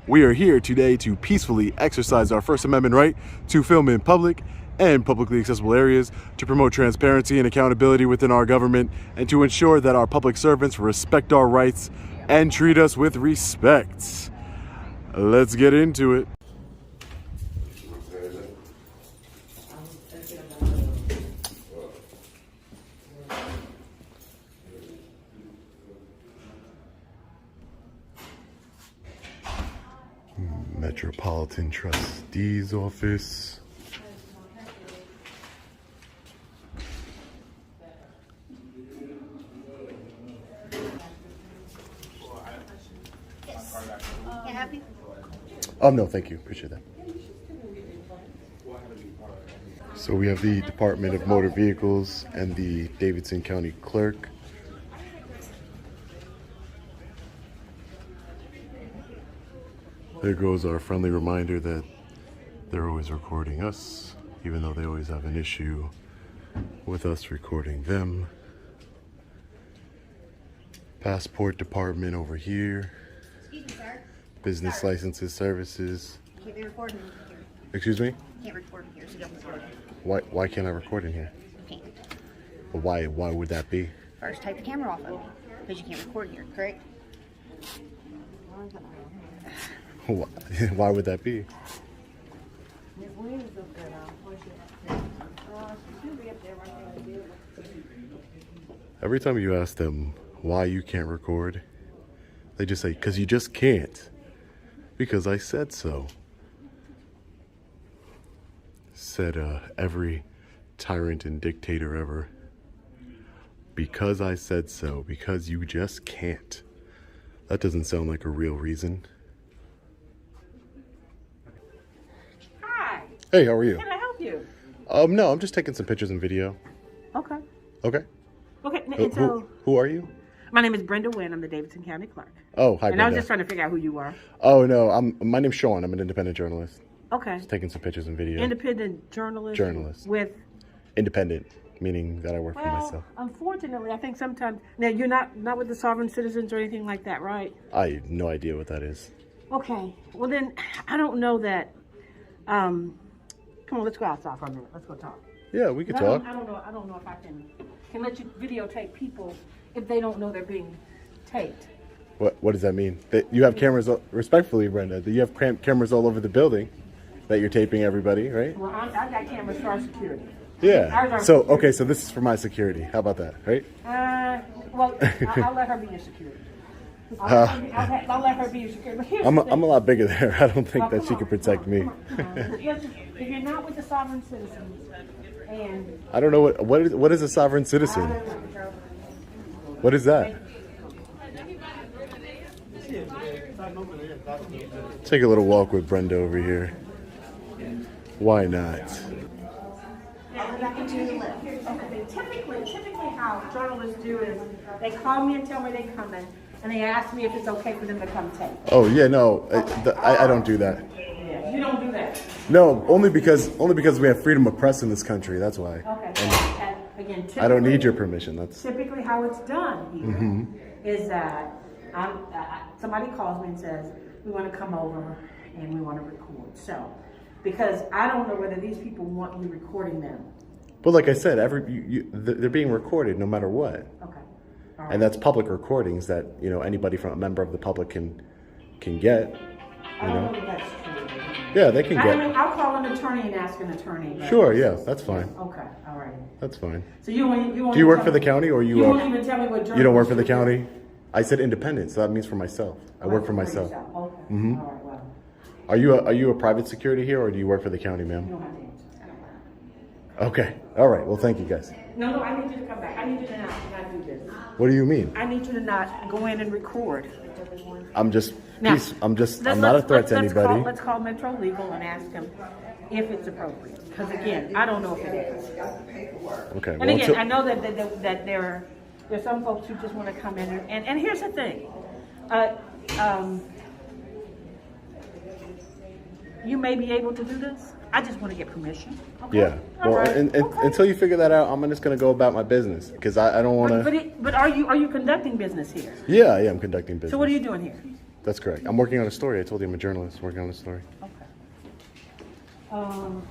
We are here today to peacefully exercise our First Amendment right to film in public and publicly accessible areas, to promote transparency and accountability within our government, and to ensure that our public servants respect our rights and treat us with respect. Let's get into it. Metropolitan Trustee's Office. Can I help you? Oh, no, thank you. Appreciate that. So we have the Department of Motor Vehicles and the Davidson County Clerk. There goes our friendly reminder that they're always recording us, even though they always have an issue with us recording them. Passport Department over here. Excuse me, sir. Business licenses, services. Can't be recording here. Excuse me? Can't record here, so don't record. Why can't I record in here? Can't. Well, why would that be? First, take the camera off of it, because you can't record here, correct? Why would that be? Every time you ask them why you can't record, they just say, "'Cause you just can't." Because I said so. Said every tyrant and dictator ever. Because I said so. Because you just can't. That doesn't sound like a real reason. Hi. Hey, how are you? Can I help you? No, I'm just taking some pictures and video. Okay. Okay. Okay. And so, Who are you? my name is Brenda Wynn. I'm the Davidson County Clerk. Oh, hi, And Brenda. I was just trying to figure out who you are. Oh, no, my name's Sean. I'm an independent journalist. Okay. Just taking some pictures and video. Independent journalist. Journalist. With. Independent, meaning that I work for Well, myself. unfortunately, I think sometimes now you're not with the Sovereign Citizens or anything like that, right? I have no idea what that is. Okay. Well, then I don't know that. Come on, let's go outside for a minute. Let's go talk. Yeah, we could I talk. don't know if I can let you videotape people if they don't know they're being taped. What does that mean? That you have cameras, respectfully, Brenda, that you have cameras all over the building that you're taping everybody, right? Well, I got cameras for our security. Yeah. Ours are So, security. okay, so this is for my security. How about that, right? Well, I'll let her be your security. I'll let her be your security. But here's I'm the a thing. lot bigger there. I don't think Well, that come she on, can protect me. come on. If you're not with the Sovereign Citizens, and I don't know what is a sovereign citizen? What is that? Take a little walk with Brenda over here. Why not? Typically how journalists do is they call me and tell me they're coming, and they ask me if it's okay for them to come tape. Oh yeah, no, I don't do that. Yeah, you don't do that. No, only because we have freedom of press in this country. That's why. Okay. And again, I don't need your permission. That's typically how it's done here. Is that somebody calls me and says, we want to come over and we want to record. So, because I don't know whether these people want me recording them. But like I said, they're being recorded no matter what. Okay. All right. And that's public recordings that anybody from a member of the public can get. I don't know if that's true. Yeah, they can I get. mean, I'll call an attorney and ask an attorney. But Sure, yeah, that's fine. Okay, all right. That's fine. So you won't Do you work tell for the me- county or you? You won't even tell me what journal. You don't work for the county. I said independent, so that means for myself. I work for myself. Okay. Mhm. All right. Well, Are you a private security here or do you work for the county, you ma'am? don't have to answer. Okay. All right. Well, thank you guys. No, I need you to come back. I need you to not do this. What do you mean? I need you to not go in and record. I'm just. Now, I'm not a threat to anybody. Let's call Metro Legal and ask them if it's appropriate. Because again, I don't know if it is. Okay. And Well, again, I know that there's some folks who just want to come in and here's the thing. You may be able to do this. I just want to get permission. Okay? yeah. All Well, right. and Okay. until you figure that out, I'm just gonna go about my business because I don't want to. But are you conducting business here? Yeah, I'm conducting business. So what are you doing here? That's correct. I'm working on a story. I told you I'm a journalist working on a story. Okay. I'm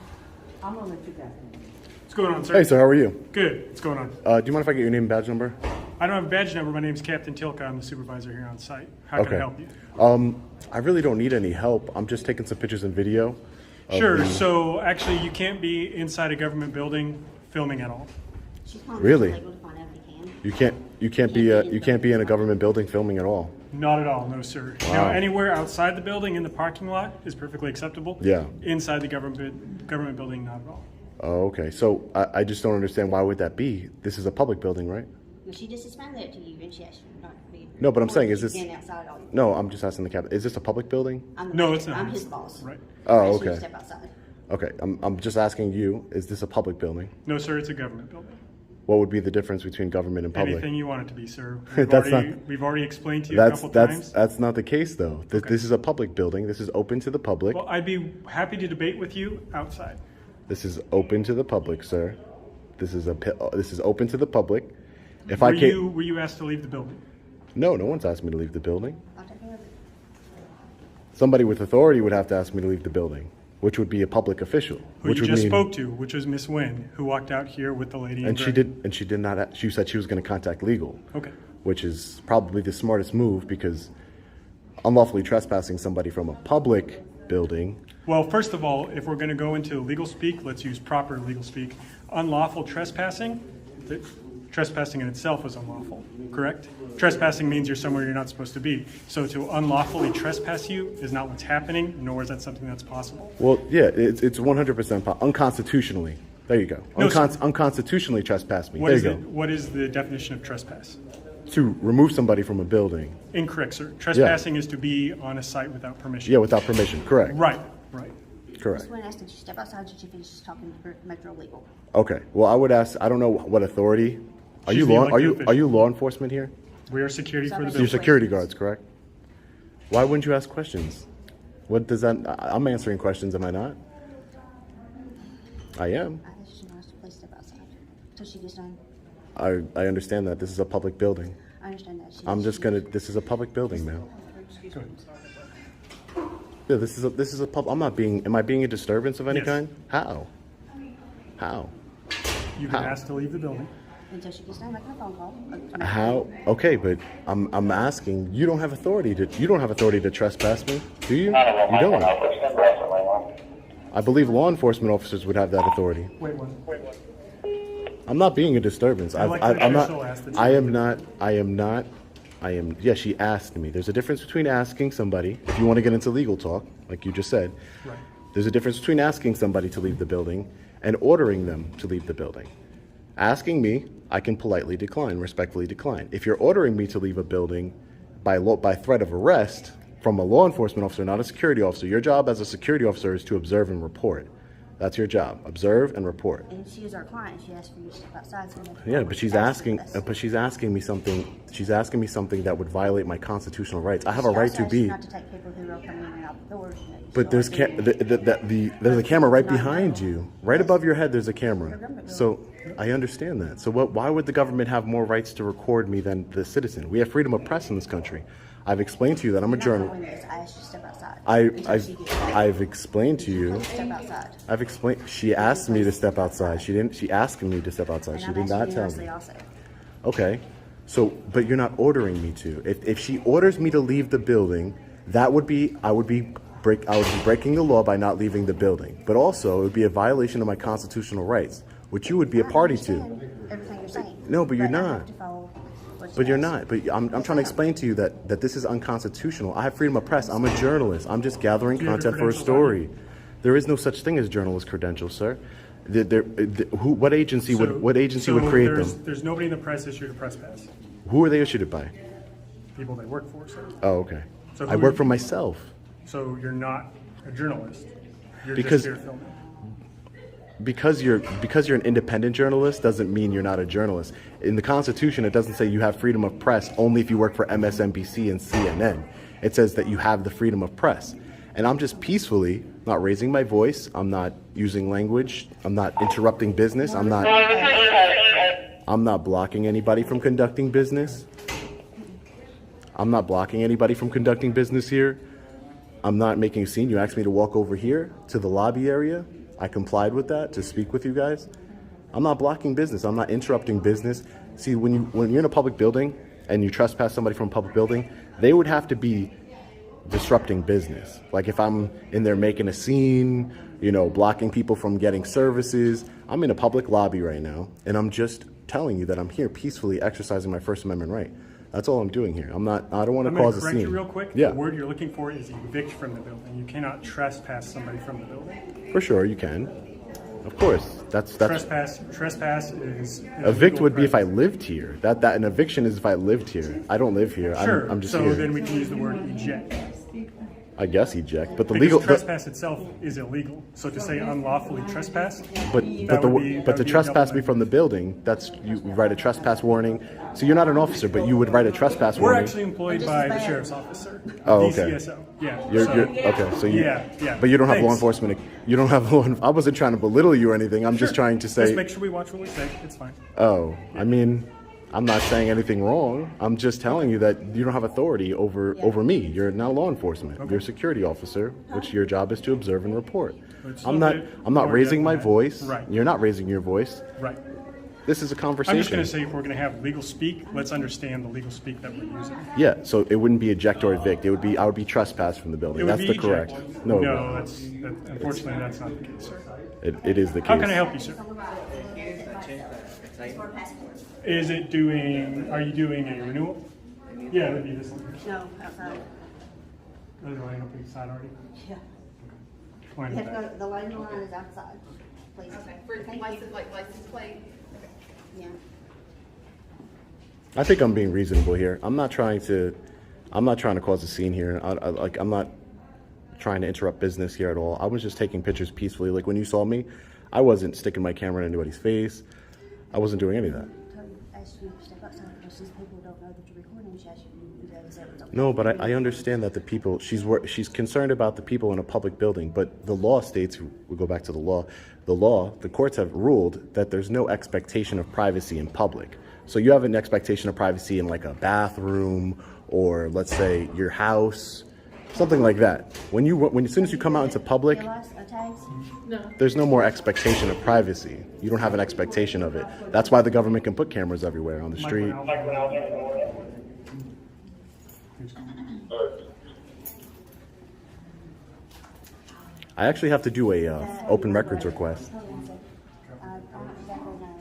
gonna let you guys know. What's going on, sir? Hey, sir, how are you? Good. What's going on? Do you mind if I get your name and badge number? I don't have a badge number. My name's Captain Tilka. I'm the supervisor here on site. How can I help you? I really don't need any help. I'm just taking some pictures and video. Sure. So actually, you can't be inside a government building filming at all. She's calling Really? illegal to find out if you can. You can't be in a government building filming at all. Not at all, no, sir. Wow. Now, anywhere outside the building in the parking lot is perfectly acceptable. Yeah. Inside the government building, not at all. Oh, okay. So I just don't understand, why would that be? This is a public building, right? No, she just explained that to you, and she asked you not to be. No, but I'm saying, is this- Stand outside all you. No, I'm just asking the captain. Is this a public building? I'm the No, manager. it's not. I'm his boss. Right. Oh, I asked you to okay. step outside. Okay, I'm just asking you, is this a public building? No, sir, it's a government building. What would be the difference between government and public? Anything you want it to be, sir. That's not- We've already explained to you a couple times. That's not the case, though. This is a public building. This is open to the public. Well, I'd be happy to debate with you outside. This is open to the public, sir. This is open to the public. If Were I can't, were you asked to leave the building? no one's asked me to leave the building. I'll take care of it. Somebody with authority would have to ask me to leave the building, which would be a public official. Who which you would just mean, spoke to, which was Miss Wynn, who walked out here with the lady in and gray. she did not. She said she was going to contact legal. Okay. Which is probably the smartest move, because unlawfully trespassing somebody from a public building. Well, first of all, if we're going to go into legal speak, let's use proper legal speak. Unlawful trespassing, trespassing in itself is unlawful, correct? Trespassing means you're somewhere you're not supposed to be. So to unlawfully trespass you is not what's happening, nor is that something that's possible. Well, yeah, it's 100% unconstitutionally. There you go. No, sir. Unconstitutionally trespass me. There you go. What is the definition of trespass? To remove somebody from a building. Incorrect, sir. Trespassing is to be on a site without permission. Yeah, without permission. Correct. Right. Correct. Just when I asked her to step outside, did she finish talking to Metro Legal? Okay. Well, I would ask. I don't know what authority. Are She's you the law? elected official. Are you law enforcement here? We are security for the You're building. security guards, correct? Why wouldn't you ask questions? What does that? I'm answering questions. Am I not? I am. I asked you to please step outside until she gets done. I understand that this is a public building. I understand that. I'm just gonna. This is a public building, man. Go ahead. Yeah, this is a pub. I'm not being. Am I being a disturbance of any Yes. kind? How? How? You've been How? asked to leave the building. Until she gets done making a phone call. How? Okay, but I'm asking. You don't have authority to trespass me, do you? You don't. I believe law enforcement officers would have that authority. Wait one. I'm not being a disturbance. I'm not. official asked that I you am not. I am not. I am. Yeah, she asked me. There's a difference between asking somebody, if you want to get into legal talk, like you just said. Right. There's a difference between asking somebody to leave the building and ordering them to leave the building. Asking me, I can politely decline, respectfully decline. If you're ordering me to leave a building by threat of arrest from a law enforcement officer, not a security officer, your job as a security officer is to observe and report. That's your job. Observe and report. And she is our client. She asked for you to step outside. So Yeah, but she's asking me something. She's asking me something that would violate my constitutional rights. I have a right to be. Not to take people who are coming in and out the doors. But there's there's a camera right behind you, right above your head. There's a camera. So I understand that. So why would the government have more rights to record me than the citizen? We have freedom of press in this country. I've explained to you that I'm a journalist. I asked you to step outside. I've explained to you. Step outside. I've explained. She asked me to step outside. She didn't. She asked me to step outside. She did not tell me. Also. Okay. So, but you're not ordering me to. If she orders me to leave the building, I would be breaking the law by not leaving the building. But also, it would be a violation of my constitutional rights, which you would be a party to. Everything you're saying. No, but you're I not. have to follow what But she you're asked. not. But I'm trying to explain to you that this is unconstitutional. I have freedom of press. I'm a journalist. I'm just gathering you have your content for a credentials story. There is no such thing as journalist credentials, sir. What agency would create them? There's nobody in the press issued a press pass. Who are they issued it by? People they work for, sir. Oh, okay. So I who- work for myself. So you're not a journalist. You're Because- just here filming. Because you're an independent journalist doesn't mean you're not a journalist. In the Constitution, it doesn't say you have freedom of press only if you work for MSNBC and CNN. It says that you have the freedom of press. And I'm just peacefully not raising my voice. I'm not using language. I'm not interrupting business. I'm not blocking anybody from conducting business. I'm not blocking anybody from conducting business here. I'm not making a scene. You asked me to walk over here to the lobby area. I complied with that to speak with you guys. I'm not blocking business. I'm not interrupting business. See, when you're in a public building and you trespass somebody from a public building, they would have to be disrupting business. Like if I'm in there making a scene, you know, blocking people from getting services. I'm in a public lobby right now, and I'm just telling you that I'm here peacefully exercising my First Amendment right. That's all I'm doing here. I don't want to cause a scene. I'm going to correct you real quick. Yeah. The word you're looking for is evict from the building. You cannot trespass somebody from the building. For sure, you can. Of course. That's Trespass is evict would be if I lived here. That an eviction is if I lived here. I don't live here. Sure. I'm just so here. Then we can use the word eject. I guess eject, but the Because legal trespass itself is illegal. So to say unlawfully trespass, but to be trespass double me from the building, that's you write a trespass warning. So you're not an officer, but you would write a trespass we're warning. actually employed by the sheriff's officer. Oh, okay. DCSO. Yeah. You're so, okay. So you, yeah. But you don't have law Thanks. enforcement. You don't have law. I wasn't trying to belittle you or anything. I'm just trying to say. Just make sure we watch what we say. It's fine. Oh, I mean, I'm not saying anything wrong. I'm just telling you that you don't have authority over me. You're not law enforcement. You're a security officer, which your job is to observe and report. I'm not raising my voice. Right. You're not raising your voice. Right. This is a conversation. I'm just going to say if we're going to have legal speak, let's understand the legal speak that we're using. Yeah, so it wouldn't be eject or evict. I would be trespass from the building. It would That's be the eject. correct. No, unfortunately that's not the case, sir. It is the case. How can I help you, sir? Is it doing? Are you doing a renewal? Yeah, it would be this one. No, outside. Oh, the line up inside already. Yeah. Line You up have to back. go, the line is outside, please. Okay, for Thank you. license plate. Yeah. I think I'm being reasonable here. I'm not trying to cause a scene here. I'm not trying to interrupt business here at all. I was just taking pictures peacefully. Like when you saw me, I wasn't sticking my camera in anybody's face. I wasn't doing any of that. Ask you to step outside because these people don't know that you're recording. She asked you to do that. Is that No, but I understand that the people, she's concerned about the people in a public building, but the law states, we go back to the law, the courts have ruled that there's no expectation of privacy in public. So you have an expectation of privacy in like a bathroom or let's say your house, something like that. As soon as you come out into public, tags? there's no more expectation of privacy. You don't have an expectation of it. That's why the government can put cameras everywhere on the street. I actually have to do a open records request. Hold on a sec. I don't exactly know.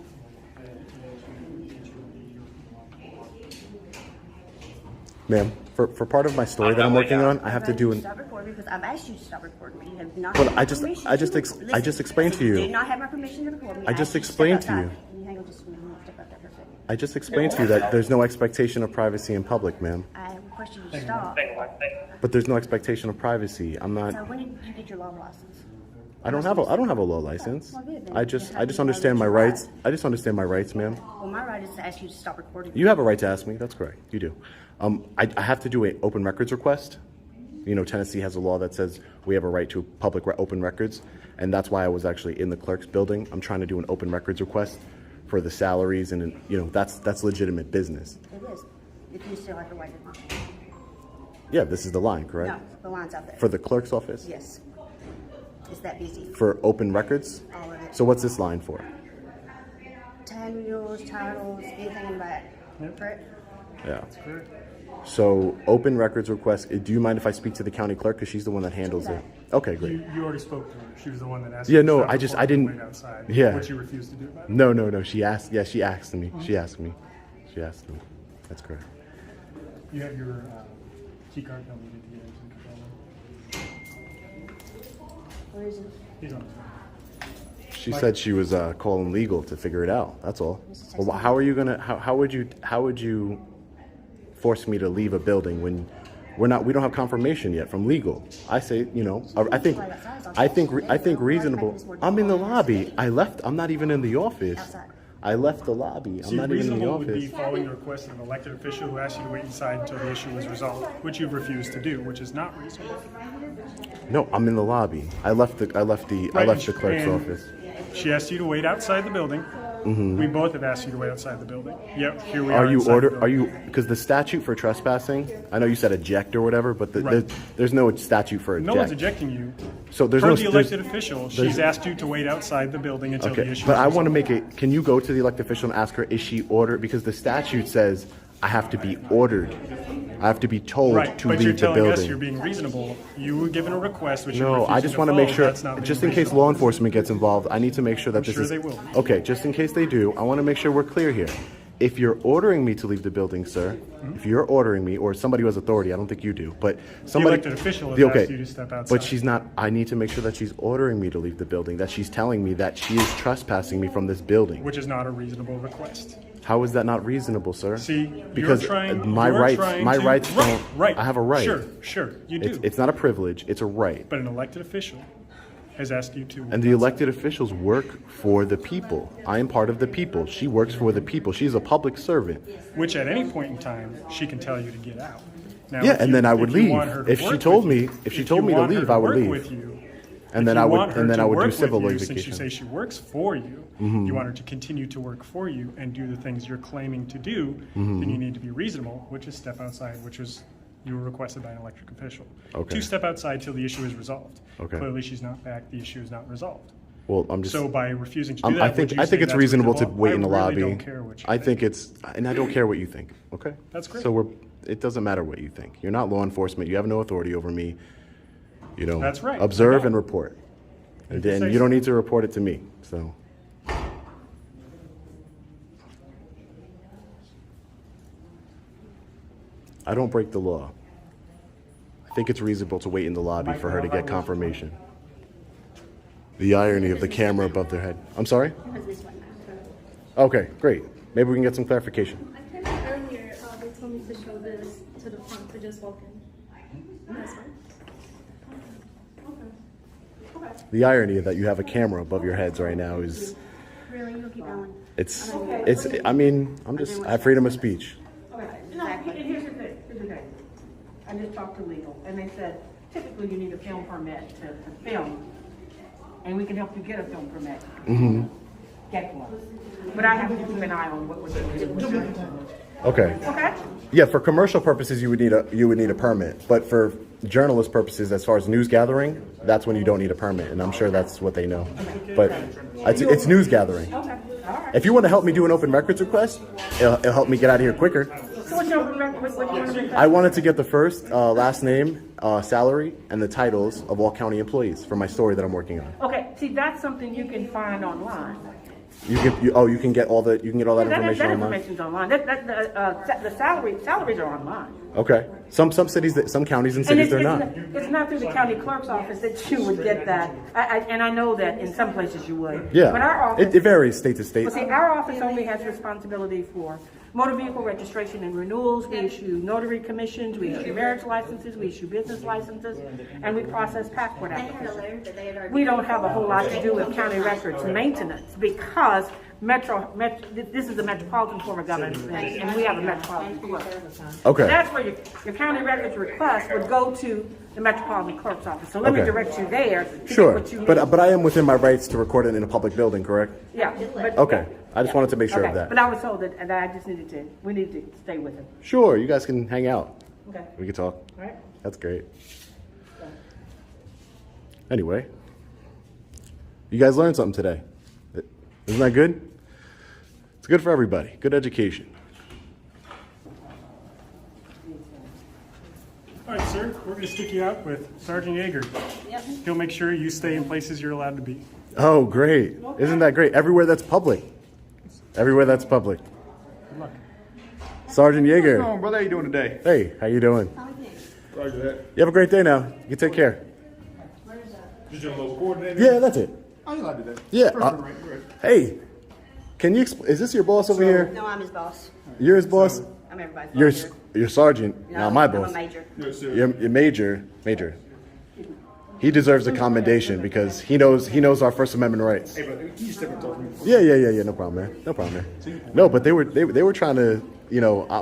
Ma'am, for part of my story that I'm working on, I have to do an. Stop recording because I've asked you to stop recording me. You have not. But had I just explained to You you. did not have my permission to record me. I just asked you explained to step you. outside. Can you hang on just a minute? I'm gonna step out there for a second. I just explained to you that there's no expectation of privacy in public, ma'am. I request you to stop. But there's no expectation of privacy. I'm not. So when did you get your law license? I don't have a law license. Well, good then. I just understand my rights. I just understand my rights, ma'am. Well, my right is to ask you to stop recording. You have a right to ask me. That's correct. You do. I have to do an open records request. You know, Tennessee has a law that says we have a right to open records, and that's why I was actually in the clerk's building. I'm trying to do an open records request for the salaries, and you know that's legitimate business. It is. If you still have to wait it. Yeah, this is the line, correct? No, the line's out there. For the clerk's office? Yes. It's that busy. For open records? All of it. So what's this line for? Tag renewals, titles, anything in the back. Correct? Yeah. So open records request. Do you mind if I speak to the county clerk because she's the one that handles it? Okay, great. You already spoke to her. She was the one that asked. Yeah, you to no, stop I recording didn't- and wait outside. yeah. What you refused to do about it. No. She asked. Yeah, she asked me. She asked me. That's correct. You have your key card number to get into the control room. Where is it? He's on his way. She said she was calling legal to figure it out. That's all. Well, how are you gonna? How would you force me to leave a building when we don't have confirmation yet from legal? I say, you know, I think reasonable. I'm in the lobby. I left. I'm not even in the office. Outside. I left the lobby. I'm See, not even in the reasonable would be office. following the request of an elected official who asked you to wait inside until the issue was resolved, which you've refused to do, which is not reasonable. No, I'm in the lobby. I left the clerk's and office. She asked you to wait outside the building We both have asked you to wait outside the building. Yep, here we Are are. you inside the order? Are building. you because the statute for trespassing? I know you said eject or whatever, but Right. there's no statute for eject. No one's ejecting you. So there's Per no the elected official, she's asked you to wait outside the building until the Okay, issue but is I want to resolved. make it. Can you go to the elected official and ask her, is she ordered? Because the statute says I have to be ordered. I have to be told Right, to but you're leave the telling us you're building. being reasonable. You were given a request, which you're No, I refusing just want to make follow. sure, That's not being just in case reasonable. law enforcement gets involved, I need to make sure that this sure is. they will. Okay, just in case they do, I want to make sure we're clear here. If you're ordering me to leave the building, sir, if you're ordering me, or somebody who has authority, I don't think you do, but somebody. elected official has okay, asked you to step outside. But she's not. I need to make sure that she's ordering me to leave the building. That she's telling me that she is trespassing me from this building. Which is not a reasonable request. How is that not reasonable, sir? See, because you're trying, my you're rights, trying my to, rights right, don't. right. I have a right. Sure, you do. It's not a privilege. It's a right. But an elected official has asked you to. And the elected officials work for the people. I am part of the people. She works for the people. She's a public servant. Which at any point in time, she can tell you to get out. Now, Yeah, if and you- then I would if you leave. want her to If she work told with me- you- if she you told me to want her leave, I would work leave. with you, And if then you I would- want her and then to I would do work with civil you, litigation. Since you say she works for you, you want her to continue to work for you and do the things you're claiming to do, then you need to be reasonable, which is step outside, which is you were requested by an elected official. Okay. To step outside till the issue is resolved. Okay. Clearly, she's not back. The issue is not resolved. Well, I'm just. So by refusing to do that, I would think you I say think it's that's reasonable to reasonable? wait in the I really lobby. don't care what you I think. and I don't care what you think. Okay. That's great. So it doesn't matter what you think. You're not law enforcement. You have no authority over me. You know. That's right. I Observe know. and report, and If you then say you don't so. need to report it to me. So. I don't break the law. I think it's reasonable to wait in the lobby for her to get confirmation. The irony of the camera above their head. I'm sorry? Okay, great. Maybe we can get some clarification. I came in earlier, they told me to show this to the front to just walk in. That's fine. The irony that you have a camera above your heads right now is, Really, you'll keep going. I mean, I have freedom of speech. Okay, no, and here's the thing, I just talked to legal, and they said typically you need a film permit to film, and we can help you get a film permit. Get one. But I have to keep an eye on what we're doing. Okay. Okay? Yeah, for commercial purposes, you would need a permit, but for journalist purposes, as far as news gathering, that's when you don't need a permit, and I'm sure that's what they know. But it's news gathering. Okay, all right. If you want to help me do an open records request, it'll help me get out of here quicker. So what's your record, what you want to make? I wanted to get the first, last name, salary, and the titles of all county employees for my story that I'm working on. Okay, see, that's something you can find online. You can get all that information That online. information's online. The salaries are online. Okay. Some cities, some counties and cities, they're not. It's not through the county clerk's office that you would get that. And I know that in some places you would. Yeah. But our office. It varies state to state. Well, see, our office only has responsibility for motor vehicle registration and renewals. We issue notary commissions, we issue marriage licenses, we issue business licenses, and we process passport applications. We don't have a whole lot to do with county records maintenance because this is a metropolitan form of government, and we have a metropolitan clerk. Okay. That's where your county records request would go to the metropolitan clerk's office. So let me Okay. direct you there. To get Sure. what you need. But I am within my rights to record it in a public building, correct? Yeah. But, Okay. I just wanted to make sure okay. of that. But I was told that I just we need to stay with it. Sure. You guys can hang out. Okay. We can talk. All right. That's great. Anyway, you guys learned something today. Isn't that good? It's good for everybody. Good education. All right, sir, we're going to stick you out with Sergeant Yeager. Yep. He'll make sure you stay in places you're allowed to be. Oh, great. Isn't that great? Everywhere that's public. Everywhere that's public. Good luck. Sergeant What's going Yeager. on, brother? How you doing today? Hey, how you doing? Roger that. You have a great day now. You take care. Just your local coordinator? Yeah, that's it. Oh, you like to do that? Yeah, First one, right, right. Hey, can you is this your boss over here? No, I'm his boss. You're his boss? I'm everybody's You're boss. here. you're sergeant, No, not my I'm boss. a major. Yes, sir. You're major. He deserves a commendation because he knows our First Amendment rights. Hey, brother, can you step and talk to me? Yeah. No problem, man. No problem, man. No, but they were trying to,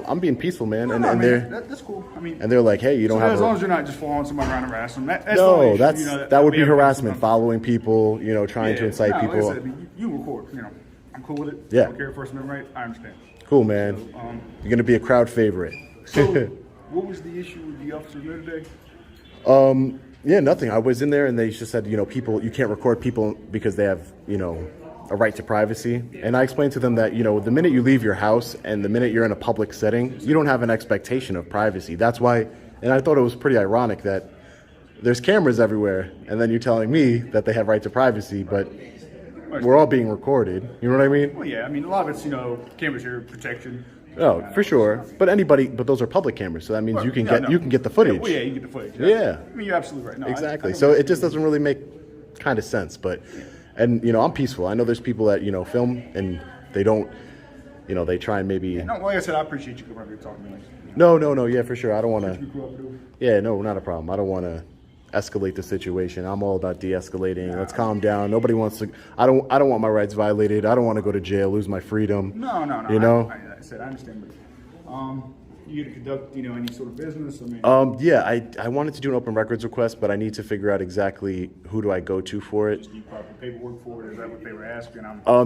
I'm being peaceful, man, and No, they're man, that's cool. I mean, and they're like, hey, you don't have as long a, as you're not just following somebody around and harassing them. That's the only no, issue, that's you know, that would be we have- harassment, following people, trying to incite no, people. Like I said, you record, I'm cool with it. Yeah. I don't care First Amendment right. I understand. Cool, man. You're gonna be a crowd favorite. So, what was the issue with the officers there today? Yeah, nothing. I was in there and they just said, people, you can't record people because they have, a right to privacy. And I explained to them that, the minute you leave your house and the minute you're in a public setting, you don't have an expectation of privacy. That's why, and I thought it was pretty ironic that there's cameras everywhere and then you're telling me that they have right to privacy, but we're all being recorded. You know what I mean? Well, yeah. I mean, a lot of it's cameras here, protection. Oh, for sure. But those are public cameras, so that means you can get the footage. Yeah, well, yeah, you get the footage. Yeah. I mean, you're absolutely right. No, Exactly. So it just doesn't really make kind of sense. But, and I'm peaceful. I know there's people that film and they don't, they try and maybe. No, like I said, I appreciate you coming over here talking to me. No. Yeah, for sure. I don't want to. You grew up doing. Yeah, no, not a problem. I don't want to escalate the situation. I'm all about de-escalating. Let's calm down. Nobody wants to. I don't want my rights violated. I don't want to go to jail, lose my freedom. No. I said I understand, but you get to conduct any sort of business. I mean. Yeah, I wanted to do an open records request, but I need to figure out exactly who do I go to for it. Just need proper paperwork for it. Is that what they were asking?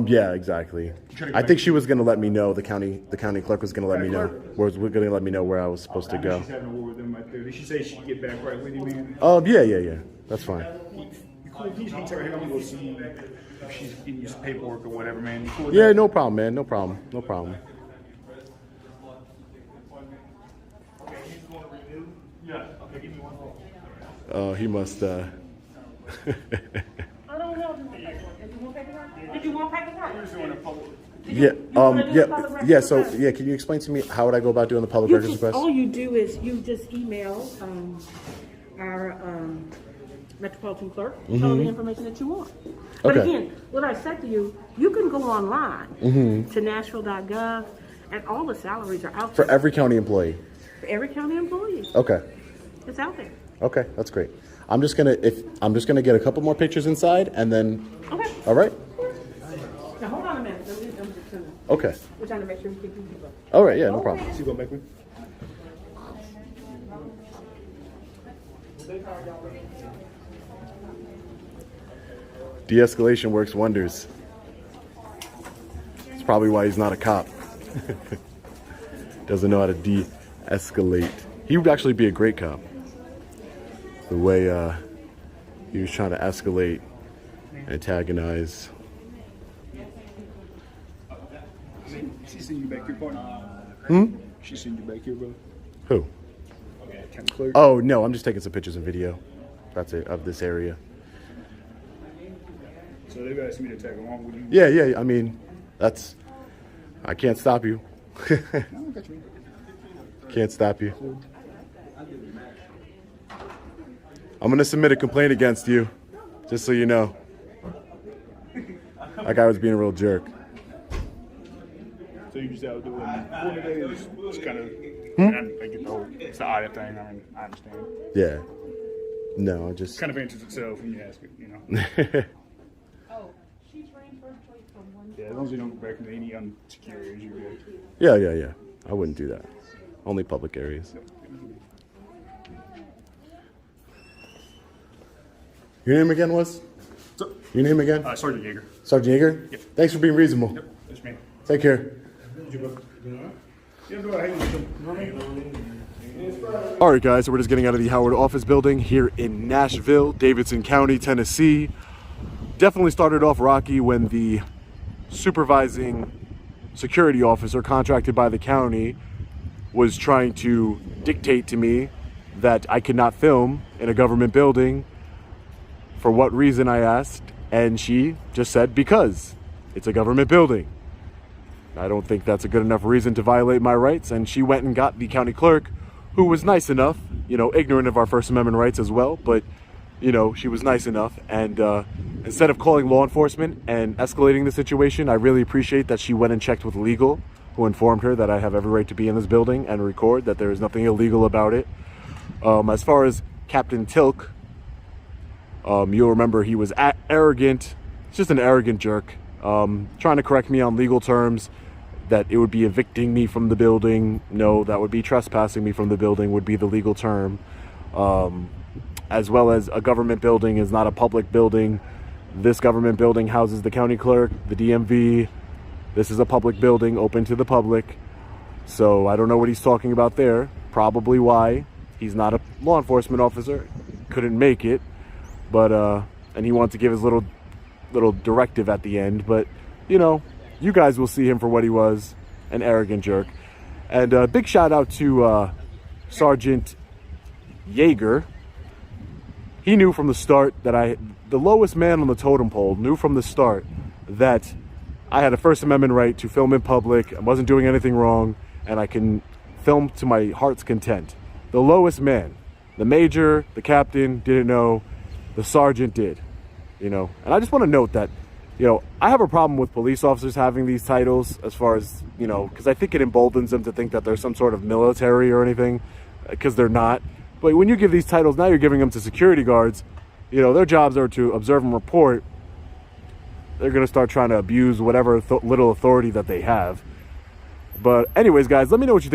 Yeah, exactly. I think she was going to let me know. The county clerk was going to let me know. Was going to let me know where I was supposed to go. She's having a war with them right there. Did she say she'd get back right with you, man? Yeah. That's fine. You cool? Can you just tell her I'm gonna go see if she's getting you some paperwork or whatever, man? You cool with Yeah, that? no problem, man. No problem. He must. I don't know. Did you want paperwork? Yeah. So, can you explain to me how would I go about doing the public records request? All you do is you just email our Metropolitan Clerk all the information that you want. But Okay. again, what I said to you, you can go online to Nashville.gov, and all the salaries are out For there. every county employee. For every county employee. Okay. It's out there. Okay, that's great. I'm just gonna get a couple more pictures inside, and then. Okay. All right. Now hold on a minute. I'm just gonna, Okay. we're trying to make sure we keep you people. All right. Yeah, no problem. See what back with? De-escalation works wonders. It's probably why he's not a cop. Doesn't know how to de-escalate. He would actually be a great cop. The way he was trying to escalate, antagonize. She's seen you back here, partner. She's seen you back here, bro. Who? County clerk. Oh no, I'm just taking some pictures and video. That's it, of this area. So they've asked me to tag along with you. Yeah. I mean, I can't stop you. No, I got you. Can't stop you. I'm gonna submit a complaint against you, just so you know. That guy was being a real jerk. So you just out doing one today? It's kind of. I get the whole. It's the audit thing. I mean, I understand. Yeah. No, I just. Kind of answers itself when you ask it, Oh, she's ranked first place from one. Yeah, as long as you don't go back into any unsecure areas, you're good. Yeah. I wouldn't do that. Only public areas. Your name again was? So, Your name again? Sergeant Yeager. Sergeant Yeager? Yep. Thanks for being reasonable. Yep, that's me. Take care. Yeah, go ahead. All right, guys, so we're just getting out of the Howard office building here in Nashville, Davidson County, Tennessee. Definitely started off rocky when the supervising security officer contracted by the county was trying to dictate to me that I could not film in a government building. For what reason, I asked, and she just said, because it's a government building. I don't think that's a good enough reason to violate my rights, and she went and got the county clerk, who was nice enough, ignorant of our First Amendment rights as well, but, she was nice enough, and instead of calling law enforcement and escalating the situation, I really appreciate that she went and checked with legal, who informed her that I have every right to be in this building and record, that there is nothing illegal about it. As far as Captain Tilk, you'll remember he was arrogant, just an arrogant jerk, trying to correct me on legal terms, that it would be evicting me from the building. No, that would be trespassing me from the building would be the legal term. As well as a government building is not a public building. This government building houses the county clerk, the DMV, This is a public building open to the public. So I don't know what he's talking about there. Probably why. He's not a law enforcement officer. Couldn't make it. But, and he wants to give his little directive at the end. But, you know, you guys will see him for what he was, an arrogant jerk. And a big shout out to Sergeant Yeager. He knew from the start that the lowest man on the totem pole, knew from the start that I had a First Amendment right to film in public. I wasn't doing anything wrong, and I can film to my heart's content. The lowest man, the major, the captain didn't know, the sergeant did, you know. And I just want to note that, you know, I have a problem with police officers having these titles as far as, you know, because I think it emboldens them to think that they're some sort of military or anything, because they're not. But when you give these titles, now you're giving them to security guards. You know, their jobs are to observe and report. They're going to start trying to abuse whatever little authority that they have. But anyways, guys, let me know what you think about